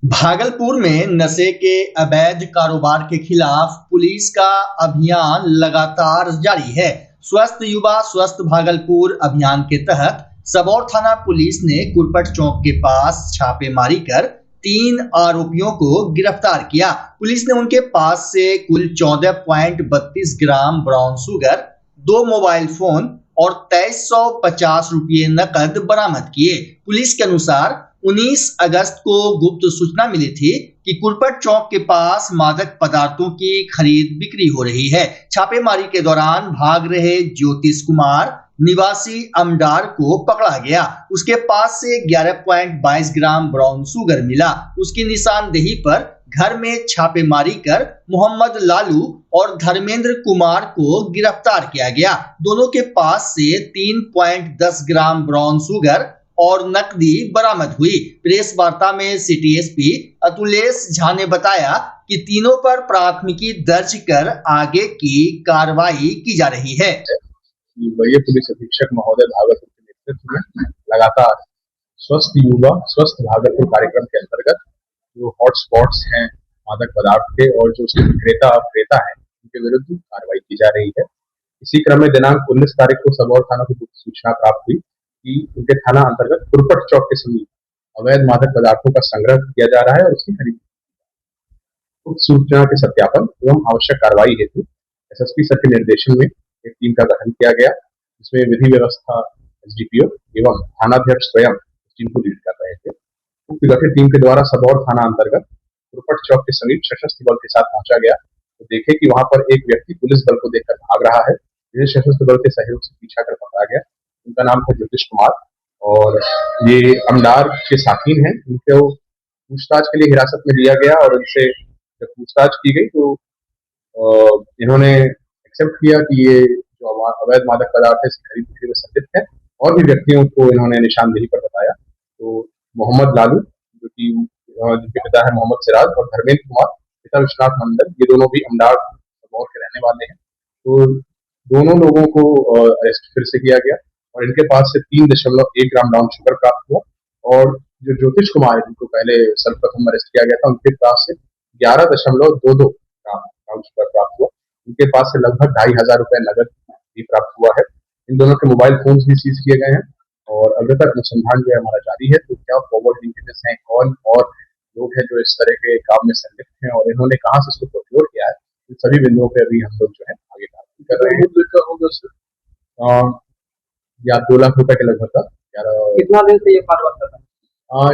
भागलपुर में नशे के अवैध कारोबार के खिलाफ पुलिस का अभियान लगातार जारी है। स्वस्थ युवा स्वस्थ भागलपुर अभियान के तहत सबौर थाना पुलिस ने कुरपट चौक के पास छापेमारी कर 3 आरोपियों को गिरफ्तार किया। पुलिस ने उनके पास से कुल 14.32 gram brown sugar, 2 mobile phone और 2350 रुपये नकद बरामद किए। पुलिस के अनुसार 19 अगस्त को गुप्त सूचना मिली थी कि कुरपट चौक के पास मादक पदार्थों की खरीद बिक्री हो रही है। छापेमारी के दौरान भाग रहे ज्योतिष कुमार निवासी अमडार को पकड़ा गया। उसके पास से 11.22 ग्राम ब्राउन शुगर मिला। उसकी निशानदेही पर घर में छापेमारी कर मोहम्मद लालू और धर्मेंद्र कुमार को गिरफ्तार किया गया। दोनों के पास से 3.10 ग्राम ब्राउन शुगर और नकदी बरामद हुई। प्रेस वार्ता में सिटी एसपी अतुलेश झा ने बताया कि तीनों पर प्राथमिकी दर्ज कर आगे की कार्रवाई की जा रही है। वरीय पुलिस अधीक्षक महोदय भागलपुर के नेतृत्व में लगातार स्वस्थ युवा स्वस्थ भागलपुर कार्यक्रम के अंतर्गत जो हॉटस्पॉट्स हैं मादक पदार्थ के और जो उसके विक्रेता है उनके विरुद्ध कार्रवाई की जा रही है। इसी क्रम में दिनांक 19 तारीख को सबौर थाना को सूचना प्राप्त हुई कि उनके थाना अंतर्गत कुरपट चौक के समीप अवैध मादक पदार्थों का संग्रह किया जा रहा है और उसकी खरीद। उक्त सूचना के सत्यापन एवं आवश्यक कार्रवाई हेतु एसएसपी सर के निर्देशन में एक टीम का गठन किया गया, जिसमें विधि व्यवस्था एसडीपीओ एवं थानाध्यक्ष स्वयं टीम को लीड कर रहे थे। उक्त गठित टीम के द्वारा सबौर थाना अंतर्गत कुरपट चौक के समीप सशस्त्र बल के साथ पहुंचा गया तो देखे कि वहां पर एक व्यक्ति पुलिस बल को देखकर भाग रहा है, जिसे सशस्त्र बल के सहयोग से पीछा कर पकड़ा गया। उनका नाम था ज्योतिष कुमार और ये अमडार के साथी हैं। उनको पूछताछ के लिए हिरासत में लिया गया और उनसे जब पूछताछ की गई तो इन्होंने एक्सेप्ट किया कि ये जो अवैध मादक पदार्थ है इसकी खरीद बिक्री में संलिप्त है और भी व्यक्तियों को इन्होंने निशानदेही पर बताया। तो मोहम्मद लालू जो कि जिनके पिता है मोहम्मद सिराज और धर्मेंद्र कुमार पिता विश्वनाथ मंडल, ये दोनों भी अमडार सबौर के रहने वाले हैं। तो दोनों लोगों को अरेस्ट फिर से किया गया और इनके पास से 3.1 ग्राम ब्राउन शुगर प्राप्त हुआ और जो ज्योतिष कुमार जिनको पहले सर्वप्रथम अरेस्ट किया गया था उनके पास से 11.22 ग्राम ब्राउन शुगर प्राप्त हुआ। उनके पास से लगभग 2,500 रुपए नगद भी प्राप्त हुआ है। इन दोनों के मोबाइल फोन्स भी सीज किए गए हैं और अभी तक अनुसंधान जो है हमारा जारी है। तो क्या फॉरवर्ड लिंकेजेस हैं, कौन और लोग हैं जो इस तरह के काम में संलिप्त हैं और इन्होंने कहाँ से इसको प्रोक्योर किया है, इन सभी बिंदुओं पर अभी हम लोग जो है आगे कार्रवाई कर रहे हैं। या 2 लाख रुपए के लगभग था। कितना दिन से ये कारोबार कर रहा है?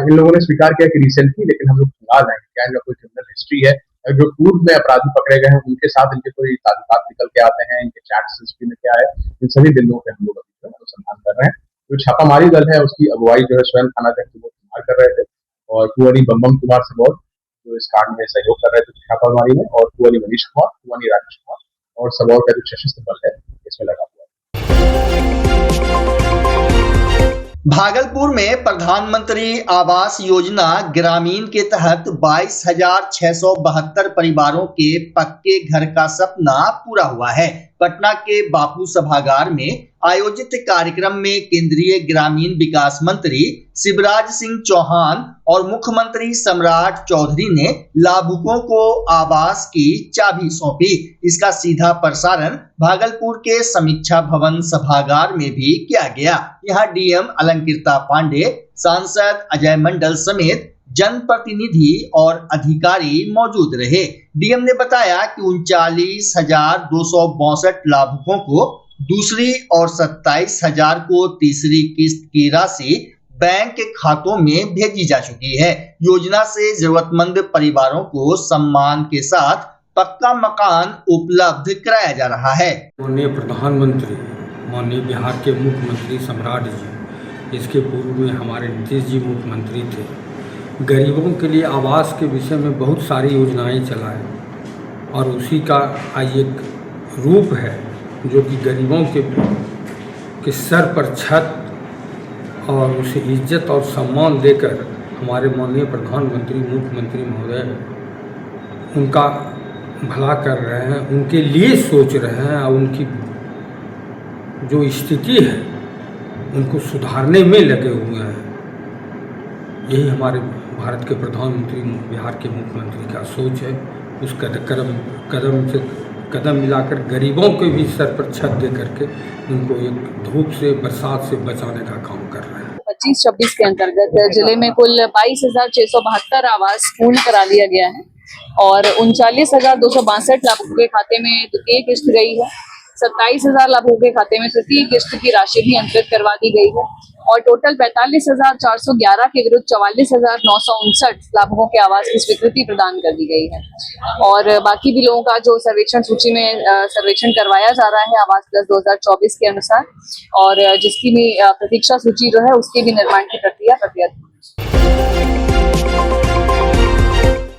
इन लोगों ने स्वीकार किया कि रिसेंटली, लेकिन हम लोग फिलहाल हैं क्या इनका कोई क्रिमिनल हिस्ट्री है। जो पूर्व में अपराधी पकड़े गए हैं उनके साथ इनके कोई ताल्लुकात निकल के आते हैं, इनके चैट्स हिस्ट्री में क्या है, इन सभी बिंदुओं पे हम लोग अभी अनुसंधान कर रहे हैं। जो छापामारी दल है उसकी अगुवाई जो है स्वयं थानाध्यक्ष कुमार कर रहे थे और कुंवरी बम्बम कुमार सबौर जो इस कांड में सहयोग कर रहे थे छापामारी में, और कुंवरी मनीष कुमार, कुंवरी राकेश कुमार और सबौर का जो सशस्त्र बल है इसमें लगा हुआ है। भागलपुर में प्रधानमंत्री आवास योजना ग्रामीण के तहत 22,672 परिवारों के पक्के घर का सपना पूरा हुआ है। पटना के बापू सभागार में आयोजित कार्यक्रम में केंद्रीय ग्रामीण विकास मंत्री शिवराज सिंह चौहान और मुख्यमंत्री सम्राट चौधरी ने लाभुकों को आवास की चाबी सौंपी। इसका सीधा प्रसारण भागलपुर के समीक्षा भवन सभागार में भी किया गया। यहाँ डीएम अलंकृता पांडे, सांसद अजय मंडल समेत जनप्रतिनिधि और अधिकारी मौजूद रहे। डीएम ने बताया कि 39,262 लाभुकों को दूसरी और 27,000 को तीसरी किस्त की राशि बैंक के खातों में भेजी जा चुकी है। योजना से जरूरतमंद परिवारों को सम्मान के साथ पक्का मकान उपलब्ध कराया जा रहा है। माननीय प्रधानमंत्री, माननीय बिहार के मुख्यमंत्री सम्राट जी, इसके पूर्व में हमारे नीतीश जी मुख्यमंत्री थे। गरीबों के लिए आवास के विषय में बहुत सारी योजनाएं चलाएं और उसी का आज एक रूप है जो कि गरीबों के सर पर छत और उसे इज्जत और सम्मान देकर हमारे माननीय प्रधानमंत्री मुख्यमंत्री महोदय उनका भला कर रहे हैं, उनके लिए सोच रहे हैं और उनकी जो स्थिति है उनको सुधारने में लगे हुए हैं। यही हमारे भारत के प्रधानमंत्री बिहार के मुख्यमंत्री का सोच है। उस कदम मिलाकर गरीबों के भी सर पर छत दे करके उनको एक धूप से बरसात से बचाने का काम कर रहे हैं। 25-26 के अंतर्गत जिले में कुल 22,672 आवास पूर्ण करा लिया गया है और 39,262 लाभुकों के खाते में द्वितीय किस्त गई है। 27,000 लाभुकों के खाते में तृतीय किस्त की राशि भी अंतरित करवा दी गई है और टोटल 45,411 के विरुद्ध 44,959 लाभुकों के आवास की स्वीकृति प्रदान कर दी गई है। और बाकी भी लोगों का जो सर्वेक्षण सूची में सर्वेक्षण करवाया जा रहा है आवास प्लस 2024 के अनुसार, और जिसकी भी प्रतीक्षा सूची जो है उसके भी निर्माण की प्रक्रिया प्रगति।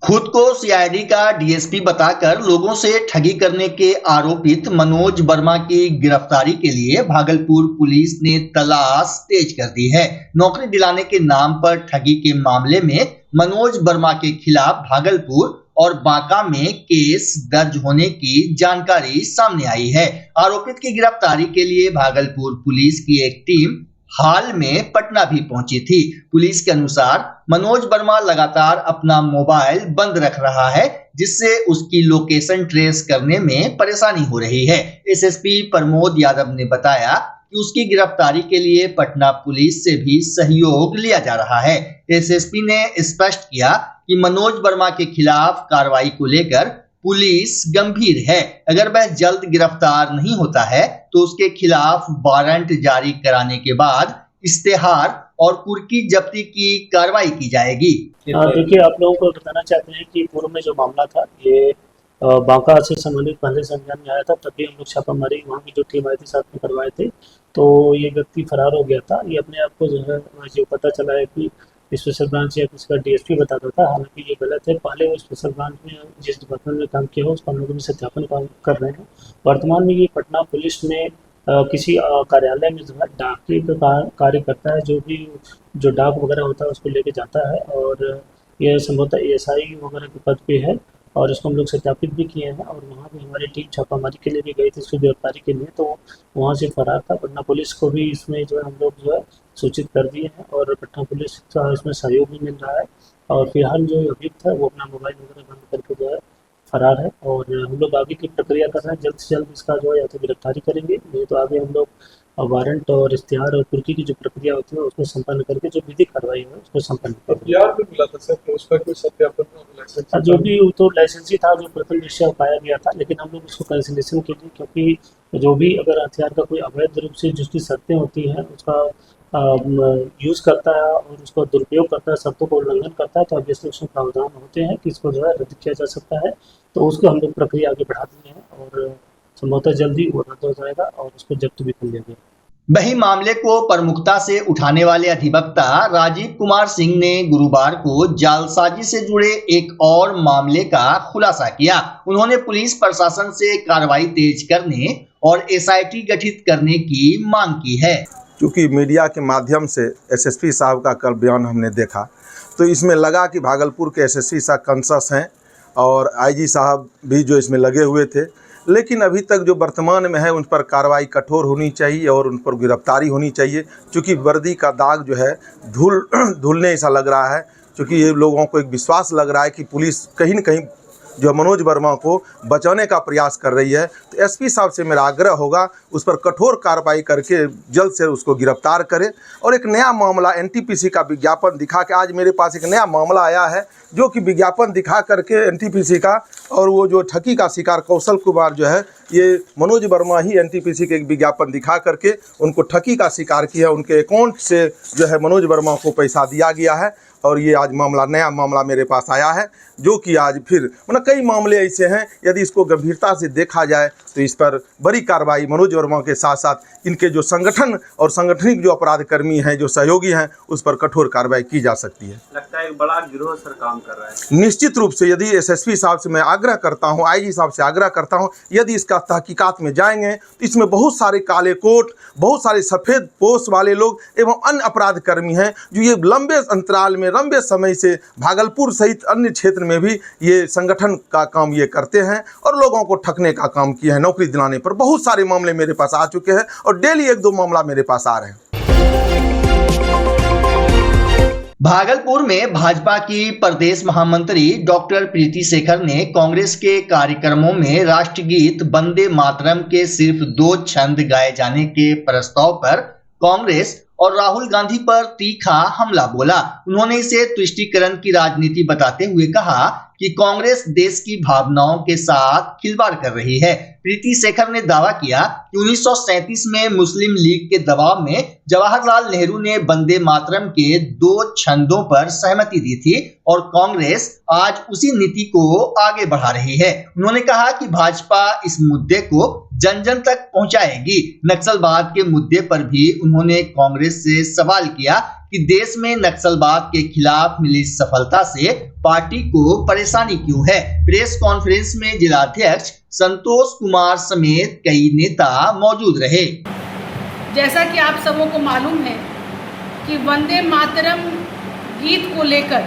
खुद को सीआईडी का डीएसपी बताकर लोगों से ठगी करने के आरोपित मनोज वर्मा की गिरफ्तारी के लिए भागलपुर पुलिस ने तलाश तेज कर दी है। नौकरी दिलाने के नाम पर ठगी के मामले में मनोज वर्मा के खिलाफ भागलपुर और बांका में केस दर्ज होने की जानकारी सामने आई है। आरोपित की गिरफ्तारी के लिए भागलपुर पुलिस की एक टीम हाल में पटना भी पहुंची थी। पुलिस के अनुसार मनोज वर्मा लगातार अपना मोबाइल बंद रख रहा है, जिससे उसकी लोकेशन ट्रेस करने में परेशानी हो रही है। एसएसपी प्रमोद यादव ने बताया कि उसकी गिरफ्तारी के लिए पटना पुलिस से भी सहयोग लिया जा रहा है। एसएसपी ने स्पष्ट किया कि मनोज वर्मा के खिलाफ कार्रवाई को लेकर पुलिस गंभीर है। अगर वह जल्द गिरफ्तार नहीं होता है तो उसके खिलाफ वारंट जारी कराने के बाद इश्तेहार और कुर्की जब्ती की कार्रवाई की जाएगी। देखिए, आप लोगों को बताना चाहते हैं कि पूर्व में जो मामला था ये बांका से संबंधित पहले संज्ञान में आया था, तभी हम लोग छापामारी वहाँ की जो टीम आई थी साथ में करवाए थे। तो ये व्यक्ति फरार हो गया था। ये अपने आप को जो है जो पता चला है कि स्पेशल ब्रांच या किसी का डीएसपी बताता था, हालांकि ये गलत है। पहले वो स्पेशल ब्रांच में जिस डिपार्टमेंट में काम किया हो उसका हम लोग भी सत्यापन काम कर रहे हैं। वर्तमान में ये पटना पुलिस में किसी कार्यालय में जो है डाकिए का कार्य करता है, जो डाक वगैरह होता है उसको लेके जाता है, और यह संभवतः एएसआई वगैरह के पद पे है और इसको हम लोग सत्यापित भी किए हैं। और वहाँ भी हमारी टीम छापामारी के लिए भी गई थी इसकी गिरफ्तारी के लिए, तो वहाँ से फरार था। पटना पुलिस को भी इसमें जो है हम लोग जो है सूचित कर दिए हैं और पटना पुलिस का इसमें सहयोग भी मिल रहा है। और फिलहाल जो अभियुक्त है वो अपना मोबाइल वगैरह बंद करके जो है फरार है, और हम लोग आगे की प्रक्रिया कर रहे हैं। जल्द से जल्द इसका जो है या तो गिरफ्तारी करेंगे, नहीं तो आगे हम लोग वारंट और इश्तिहार और कुर्की की जो प्रक्रिया होती है उसको संपन्न करके जो विधिक कार्रवाई है उसको संपन्न करेंगे। भी मिला था सर, तो उसका कोई सत्यापन जो भी तो लाइसेंसी था जो प्रथम दृष्टया पाया गया था, लेकिन हम लोग उसको कैंसिलेशन के लिए, क्योंकि जो भी अगर हथियार का कोई अवैध रूप से जिसकी शर्तें होती हैं उसका यूज़ करता है और उसका दुरुपयोग करता है, शर्तों को उल्लंघन करता है, तो ऑब्वियसली उसमें प्रावधान होते हैं कि इसको जो है रद्द किया जा सकता है। तो उसको हम लोग प्रक्रिया आगे बढ़ा दिए हैं और संभवतः जल्दी वो रद्द हो जाएगा और उसको जब्त भी कर लिया गया। वहीं मामले को प्रमुखता से उठाने वाले अधिवक्ता राजीव कुमार सिंह ने गुरुवार को जालसाजी से जुड़े एक और मामले का खुलासा किया। उन्होंने पुलिस प्रशासन से कार्रवाई तेज करने और एसआईटी गठित करने की मांग की है। क्योंकि मीडिया के माध्यम से एसएसपी साहब का कल बयान हमने देखा तो इसमें लगा कि भागलपुर के एसएसपी साहब कॉन्शस हैं और आईजी साहब भी जो इसमें लगे हुए थे, लेकिन अभी तक जो वर्तमान में है उन पर कार्रवाई कठोर होनी चाहिए और उन पर गिरफ्तारी होनी चाहिए, क्योंकि वर्दी का दाग जो है धुलने ऐसा लग रहा है। क्योंकि ये लोगों को एक विश्वास लग रहा है कि पुलिस कहीं न कहीं जो मनोज वर्मा को बचाने का प्रयास कर रही है। तो एसपी साहब से मेरा आग्रह होगा उस पर कठोर कार्रवाई करके जल्द से उसको गिरफ्तार करें। और एक नया मामला एनटीपीसी का विज्ञापन दिखा के, आज मेरे पास एक नया मामला आया है जो कि विज्ञापन दिखा करके एनटीपीसी का, और वो जो ठगी का शिकार कौशल कुमार जो है ये मनोज वर्मा ही एनटीपीसी के एक विज्ञापन दिखा करके उनको ठगी का शिकार किया। उनके अकाउंट से जो है मनोज वर्मा को पैसा दिया गया है और ये आज मामला नया मामला मेरे पास आया है, जो कि आज फिर मतलब कई मामले ऐसे हैं, यदि इसको गंभीरता से देखा जाए तो इस पर बड़ी कार्रवाई मनोज वर्मा के साथ साथ इनके जो संगठन और संगठनिक जो अपराध कर्मी हैं, जो सहयोगी हैं, उस पर कठोर कार्रवाई की जा सकती है। लगता है एक बड़ा गिरोह सर काम कर रहा है। निश्चित रूप से यदि एसएसपी साहब से मैं आग्रह करता हूं, आईजी साहब से आग्रह करता हूं, यदि इसका तहकीकात में जाएंगे तो इसमें बहुत सारे काले कोट, बहुत सारे सफ़ेद पोश वाले लोग एवं अन्य अपराध कर्मी हैं जो ये लंबे अंतराल में लंबे समय से भागलपुर सहित अन्य क्षेत्र में भी ये संगठन का काम ये करते हैं और लोगों को ठगने का काम किया है। नौकरी दिलाने पर बहुत सारे मामले मेरे पास आ चुके हैं और डेली 1-2 मामला मेरे पास आ रहे हैं। भागलपुर में भाजपा की प्रदेश महामंत्री डॉक्टर प्रीति शेखर ने कांग्रेस के कार्यक्रमों में राष्ट्रगीत वंदे मातरम के सिर्फ 2 छंद गाए जाने के प्रस्ताव पर कांग्रेस और राहुल गांधी पर तीखा हमला बोला। उन्होंने इसे तुष्टीकरण की राजनीति बताते हुए कहा कि कांग्रेस देश की भावनाओं के साथ खिलवाड़ कर रही है। प्रीति शेखर ने दावा किया कि 1937 में मुस्लिम लीग के दबाव में जवाहरलाल नेहरू ने वंदे मातरम के 2 छंदों पर सहमति दी थी और कांग्रेस आज उसी नीति को आगे बढ़ा रही है। उन्होंने कहा कि भाजपा इस मुद्दे को जन जन तक पहुंचाएगी। नक्सलवाद के मुद्दे पर भी उन्होंने कांग्रेस से सवाल किया कि देश में नक्सलवाद के खिलाफ मिली सफलता से पार्टी को परेशानी क्यों है। प्रेस कॉन्फ्रेंस में जिलाध्यक्ष संतोष कुमार समेत कई नेता मौजूद रहे। जैसा कि आप सबों को मालूम है कि वंदे मातरम गीत को लेकर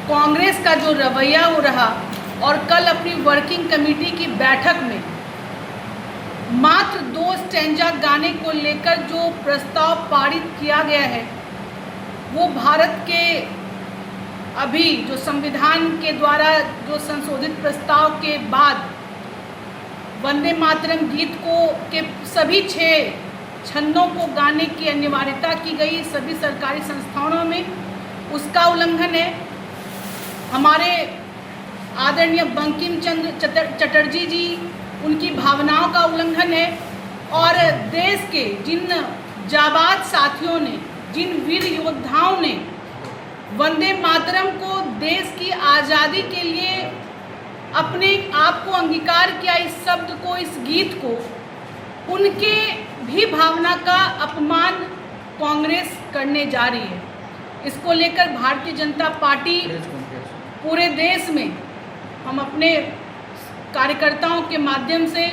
कांग्रेस का जो रवैया वो रहा और कल अपनी वर्किंग कमेटी की बैठक में मात्र 2 स्टैंजा गाने को लेकर जो प्रस्ताव पारित किया गया है वो भारत के अभी जो संविधान के द्वारा जो संशोधित प्रस्ताव के बाद वंदे मातरम गीत को के सभी 6 छंदों को गाने की अनिवार्यता की गई सभी सरकारी संस्थानों में, उसका उल्लंघन है। हमारे आदरणीय बंकिम चंद्र चटर्जी जी उनकी भावनाओं का उल्लंघन है और देश के जिन जाबाज साथियों ने, जिन वीर योद्धाओं ने वंदे मातरम को देश की आज़ादी के लिए अपने आप को अंगीकार किया, इस शब्द को, इस गीत को, उनके भी भावना का अपमान कांग्रेस करने जा रही है। इसको लेकर भारतीय जनता पार्टी पूरे देश में हम अपने कार्यकर्ताओं के माध्यम से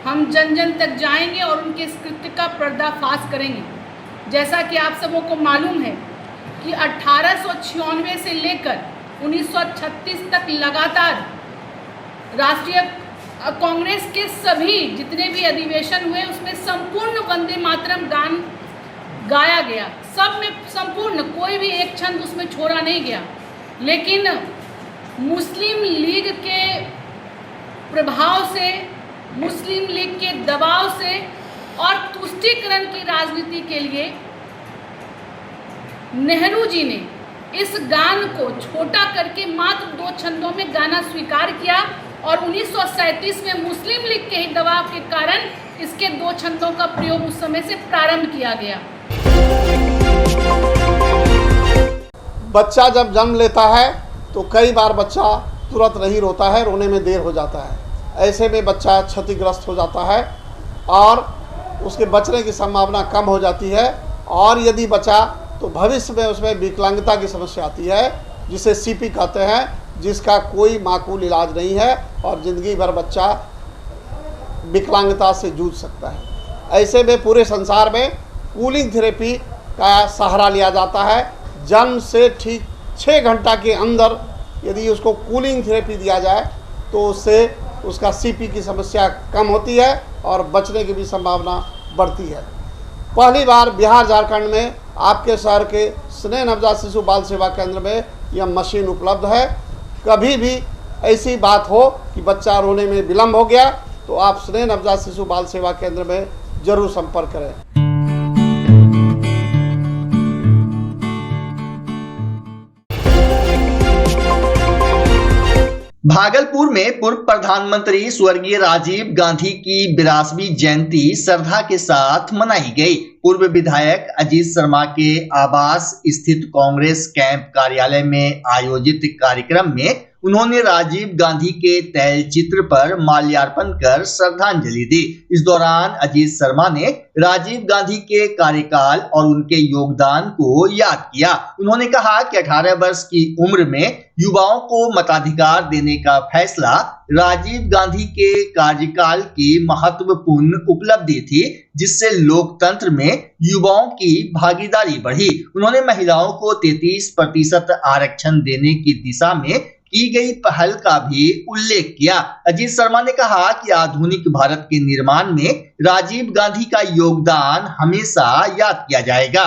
हम जन जन तक जाएंगे और उनके इस कृत्य का पर्दाफाश करेंगे। जैसा कि आप सबों को मालूम है कि 1896 से लेकर 1936 तक लगातार राष्ट्रीय कांग्रेस के सभी जितने भी अधिवेशन हुए उसमें संपूर्ण वंदे मातरम गान गाया गया। सब में संपूर्ण, कोई भी एक छंद उसमें छोड़ा नहीं गया। लेकिन मुस्लिम लीग के प्रभाव से, मुस्लिम लीग के दबाव से और तुष्टीकरण की राजनीति के लिए नेहरू जी ने इस गान को छोटा करके मात्र 2 छंदों में गाना स्वीकार किया और 1937 में मुस्लिम लीग के ही दबाव के कारण इसके 2 छंदों का प्रयोग उस समय से प्रारंभ किया गया। बच्चा जब जन्म लेता है तो कई बार बच्चा तुरंत नहीं रोता है, रोने में देर हो जाता है। ऐसे में बच्चा क्षतिग्रस्त हो जाता है और उसके बचने की संभावना कम हो जाती है और यदि बचा तो भविष्य में उसमें विकलांगता की समस्या आती है जिसे सीपी कहते हैं, जिसका कोई माकूल इलाज नहीं है और ज़िंदगी भर बच्चा विकलांगता से जूझ सकता है। ऐसे में पूरे संसार में कूलिंग थेरेपी का सहारा लिया जाता है। जन्म से ठीक 6 घंटा के अंदर यदि उसको कूलिंग थेरेपी दिया जाए तो उससे उसका सीपी की समस्या कम होती है और बचने की भी संभावना बढ़ती है। पहली बार बिहार झारखंड में आपके शहर के स्नेह नवजात शिशु बाल सेवा केंद्र में यह मशीन उपलब्ध है। कभी भी ऐसी बात हो कि बच्चा रोने में विलम्ब हो गया तो आप स्नेह नवजात शिशु बाल सेवा केंद्र में जरूर संपर्क करें। भागलपुर में पूर्व प्रधानमंत्री स्वर्गीय राजीव गांधी की 82वीं जयंती श्रद्धा के साथ मनाई गई। पूर्व विधायक अजीत शर्मा के आवास स्थित कांग्रेस कैंप कार्यालय में आयोजित कार्यक्रम में उन्होंने राजीव गांधी के तैल चित्र पर माल्यार्पण कर श्रद्धांजलि दी। इस दौरान अजीत शर्मा ने राजीव गांधी के कार्यकाल और उनके योगदान को याद किया। उन्होंने कहा कि 18 वर्ष की उम्र में युवाओं को मताधिकार देने का फैसला राजीव गांधी के कार्यकाल की महत्वपूर्ण उपलब्धि थी, जिससे लोकतंत्र में युवाओं की भागीदारी बढ़ी। उन्होंने महिलाओं को 33% आरक्षण देने की दिशा में की गई पहल का भी उल्लेख किया। अजीत शर्मा ने कहा कि आधुनिक भारत के निर्माण में राजीव गांधी का योगदान हमेशा याद किया जाएगा।